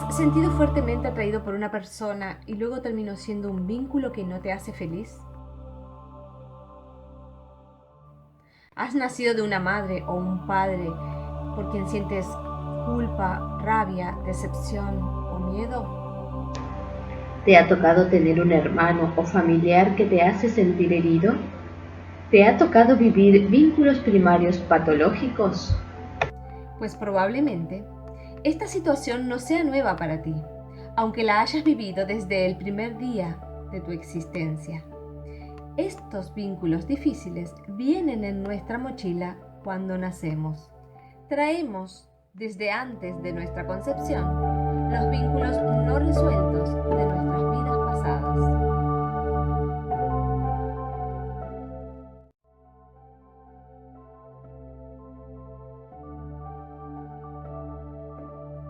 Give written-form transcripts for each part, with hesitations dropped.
has sentido fuertemente atraído por una persona y luego terminó siendo un vínculo que no te hace feliz? ¿Has nacido de una madre o un padre por quien sientes culpa, rabia, decepción o miedo? ¿Te ha tocado tener un hermano o familiar que te hace sentir herido? ¿Te ha tocado vivir vínculos primarios patológicos? Pues probablemente esta situación no sea nueva para ti, aunque la hayas vivido desde el primer día de tu existencia. Estos vínculos difíciles vienen en nuestra mochila cuando nacemos. Traemos desde antes de nuestra concepción los vínculos no resueltos de nuestras vidas pasadas.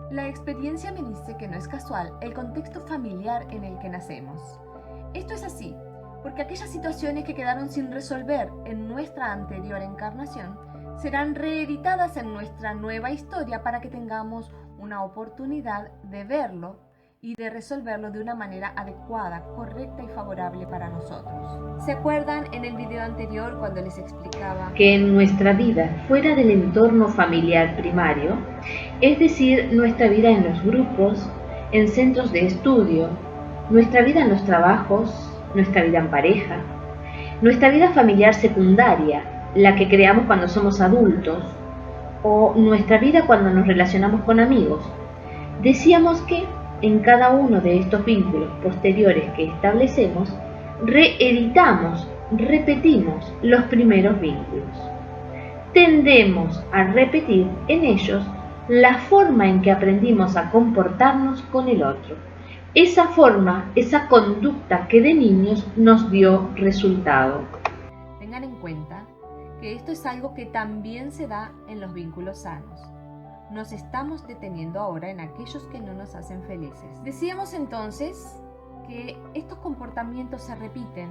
La experiencia me dice que no es casual el contexto familiar en el que nacemos. Esto es así porque aquellas situaciones que quedaron sin resolver en nuestra anterior encarnación serán reeditadas en nuestra nueva historia para que tengamos una oportunidad de verlo y de resolverlo de una manera adecuada, correcta y favorable para nosotros. ¿Se acuerdan en el video anterior cuando les explicaba que en nuestra vida fuera del entorno familiar primario, es decir, nuestra vida en los grupos, en centros de estudio, nuestra vida en los trabajos, nuestra vida en pareja, nuestra vida familiar secundaria, la que creamos cuando somos adultos, o nuestra vida cuando nos relacionamos con amigos? Decíamos que en cada uno de estos vínculos posteriores que establecemos, reeditamos, repetimos los primeros vínculos. Tendemos a repetir en ellos la forma en que aprendimos a comportarnos con el otro. Esa forma, esa conducta que de niños nos dio resultado. Tengan en cuenta que esto es algo que también se da en los vínculos sanos. Nos estamos deteniendo ahora en aquellos que no nos hacen felices. Decíamos entonces que estos comportamientos se repiten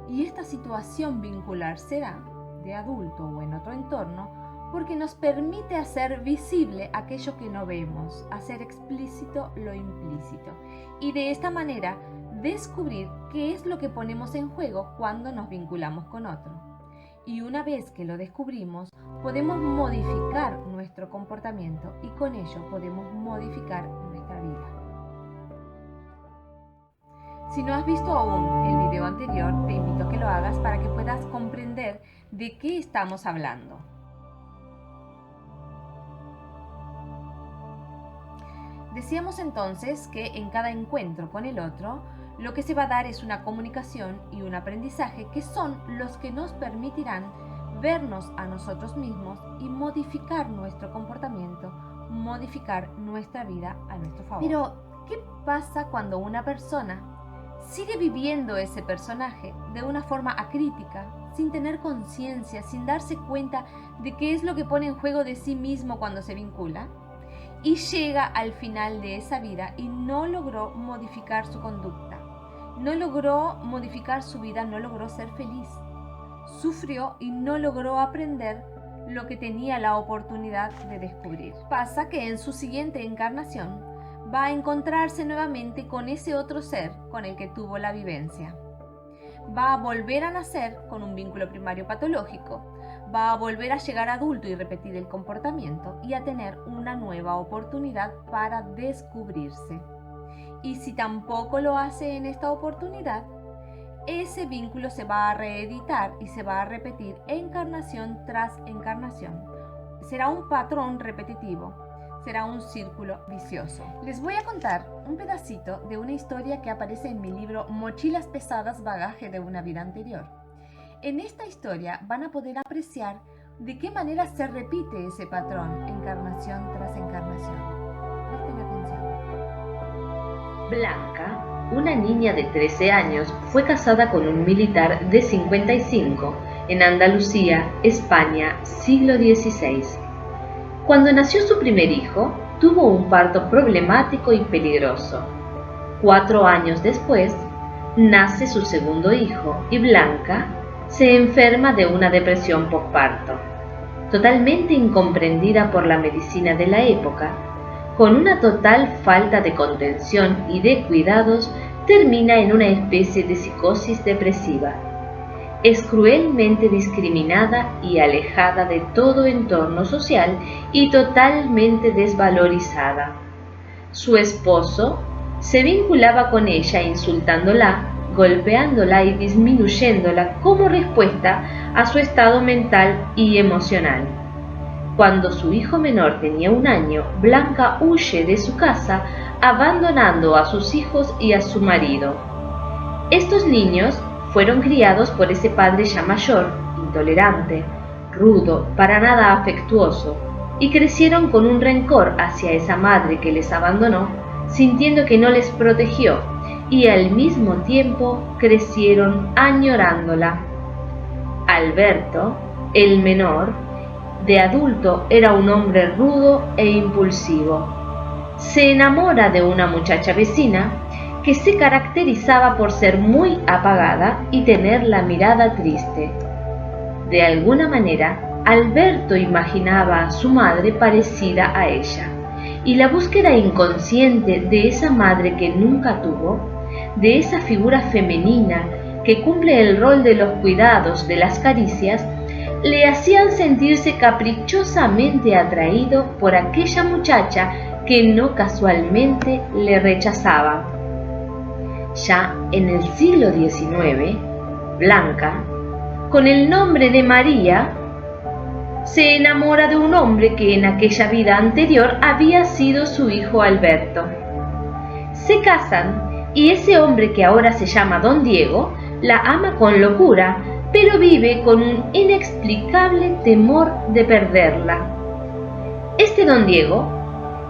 y esta situación vincular se da de adulto o en otro entorno porque nos permite hacer visible aquello que no vemos, hacer explícito lo implícito y de esta manera descubrir qué es lo que ponemos en juego cuando nos vinculamos con otro. Y una vez que lo descubrimos, podemos modificar nuestro comportamiento y con ello podemos modificar nuestra vida. Si no has visto aún el video anterior, te invito a que lo hagas para que puedas comprender de qué estamos hablando. Decíamos entonces que en cada encuentro con el otro, lo que se va a dar es una comunicación y un aprendizaje que son los que nos permitirán vernos a nosotros mismos y modificar nuestro comportamiento, modificar nuestra vida a nuestro favor. Pero, ¿qué pasa cuando una persona sigue viviendo ese personaje de una forma acrítica, sin tener conciencia, sin darse cuenta de qué es lo que pone en juego de sí mismo cuando se vincula? Y llega al final de esa vida y no logró modificar su conducta, no logró modificar su vida, no logró ser feliz. Sufrió y no logró aprender lo que tenía la oportunidad de descubrir. Pasa que en su siguiente encarnación va a encontrarse nuevamente con ese otro ser con el que tuvo la vivencia. Va a volver a nacer con un vínculo primario patológico, va a volver a llegar adulto y repetir el comportamiento y a tener una nueva oportunidad para descubrirse. Y si tampoco lo hace en esta oportunidad, ese vínculo se va a reeditar y se va a repetir encarnación tras encarnación. Será un patrón repetitivo, será un círculo vicioso. Les voy a contar un pedacito de una historia que aparece en mi libro Mochilas pesadas, bagaje de una vida anterior. En esta historia van a poder apreciar de qué manera se repite ese patrón encarnación tras encarnación. Presten atención. Blanca, una niña de 13 años, fue casada con un militar de 55 en Andalucía, España, siglo XVI. Cuando nació su primer hijo, tuvo un parto problemático y peligroso. 4 años después, nace su segundo hijo y Blanca se enferma de una depresión postparto. Totalmente incomprendida por la medicina de la época, con una total falta de contención y de cuidados, termina en una especie de psicosis depresiva. Es cruelmente discriminada y alejada de todo entorno social y totalmente desvalorizada. Su esposo se vinculaba con ella insultándola, golpeándola y disminuyéndola como respuesta a su estado mental y emocional. Cuando su hijo menor tenía 1 año, Blanca huye de su casa, abandonando a sus hijos y a su marido. Estos niños fueron criados por ese padre ya mayor, intolerante, rudo, para nada afectuoso, y crecieron con un rencor hacia esa madre que les abandonó, sintiendo que no les protegió, y al mismo tiempo crecieron añorándola. Alberto, el menor, de adulto era un hombre rudo e impulsivo. Se enamora de una muchacha vecina que se caracterizaba por ser muy apagada y tener la mirada triste. De alguna manera, Alberto imaginaba a su madre parecida a ella, y la búsqueda inconsciente de esa madre que nunca tuvo, de esa figura femenina que cumple el rol de los cuidados, de las caricias, le hacían sentirse caprichosamente atraído por aquella muchacha que no casualmente le rechazaba. Ya en el siglo XIX, Blanca, con el nombre de María, se enamora de un hombre que en aquella vida anterior había sido su hijo Alberto. Se casan y ese hombre, que ahora se llama Don Diego, la ama con locura, pero vive con un inexplicable temor de perderla. Este Don Diego,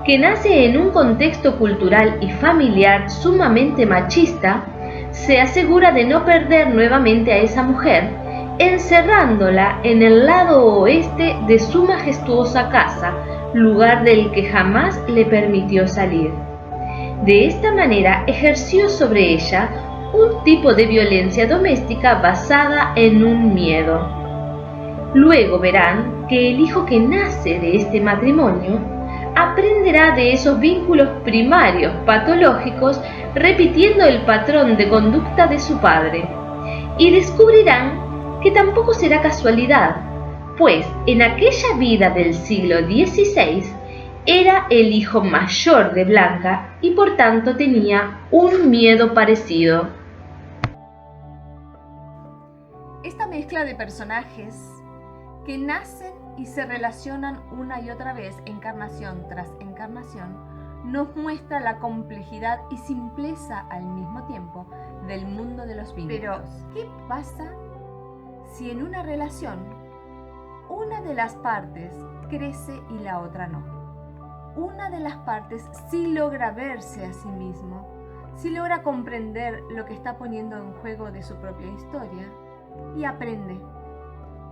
que nace en un contexto cultural y familiar sumamente machista, se asegura de no perder nuevamente a esa mujer, encerrándola en el lado oeste de su majestuosa casa, lugar del que jamás le permitió salir. De esta manera ejerció sobre ella un tipo de violencia doméstica basada en un miedo. Luego verán que el hijo que nace de este matrimonio aprenderá de esos vínculos primarios patológicos, repitiendo el patrón de conducta de su padre, y descubrirán que tampoco será casualidad, pues en aquella vida del siglo XVI era el hijo mayor de Blanca y por tanto tenía un miedo parecido. Esta mezcla de personajes que nacen y se relacionan una y otra vez, encarnación tras encarnación, nos muestra la complejidad y simpleza al mismo tiempo del mundo de los vínculos. Pero, ¿qué pasa si en una relación una de las partes crece y la otra no? Una de las partes sí logra verse a sí mismo, sí logra comprender lo que está poniendo en juego de su propia historia y aprende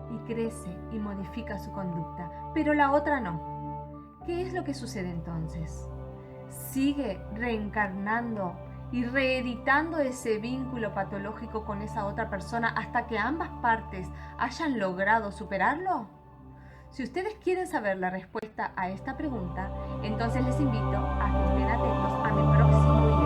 y crece y modifica su conducta, pero la otra no. ¿Qué es lo que sucede entonces? Sigue reencarnando y reeditando ese vínculo patológico con esa otra persona hasta que ambas partes hayan logrado superarlo. Si ustedes quieren saber la respuesta a esta pregunta, entonces les invito a que estén atentos a mi próximo video.